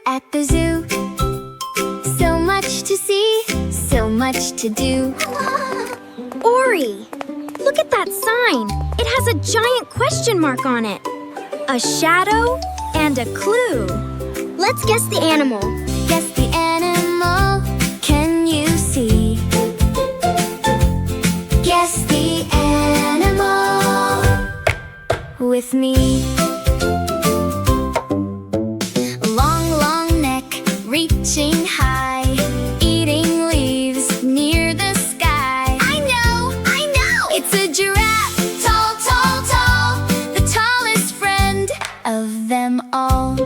At the zoo, so much to see, so much to do. Ori, look at that sign. It has a giant question mark on it. A shadow and a clue. Let's guess the animal. Guess the animal, can you see? Guess the animal with me. Reaching high, eating leaves near the sky. I know! It's a giraffe, tall, tall, tall, the tallest friend of them all.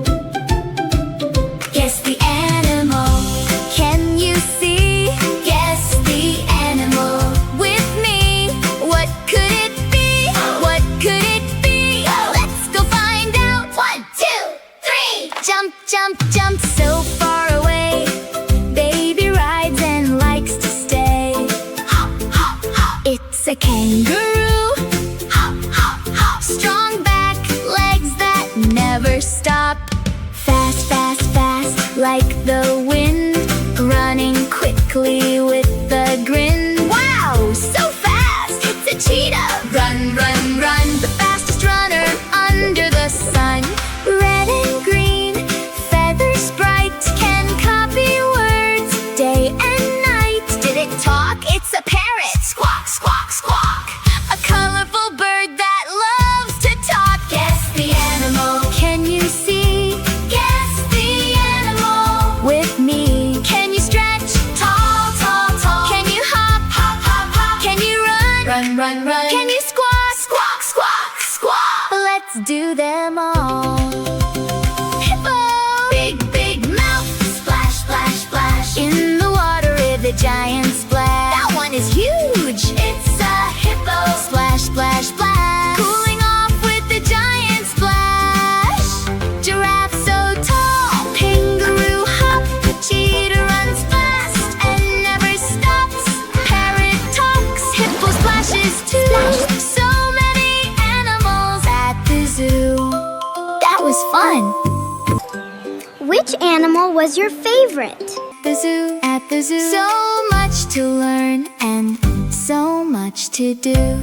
Guess the animal, can you see? Guess the animal with me. What could it be? What could it be? Let's go find out. 1, 2, 3. Jump, jump, jump so far. It's a kangaroo. Hop, hop, hop. Strong back, legs that never stop. Fast, fast, fast, like the wind. Running quickly with a grin. Wow, so fast! It's a cheetah. Run, run, run. The fastest runner under the sun. Red and green, feathers bright. Can copy words day and night. Did it talk? It's a parrot. Squawk, squawk, squawk. A colorful bird that loves to talk. Guess the animal, can you see? Guess the animal with me. Can you stretch? Tall, tall, tall. Can you hop? Hop, hop, hop. Can you run? Run, run, run. Can you squawk? Squawk, squawk, squawk. Let's do them all. Hippo. Big, big mouth. Splash, splash, splash. In the water with a giant splash. That one is huge. It's a hippo. Splash, splash, splash. Cooling off with a giant splash. Giraffe so tall. Kangaroo hop. Cheetah runs fast and never stops. Parrot talks. Hippo splashes too. So many animals at the zoo. That was fun. Which animal was your favorite? At the zoo, so much to learn and so much to do.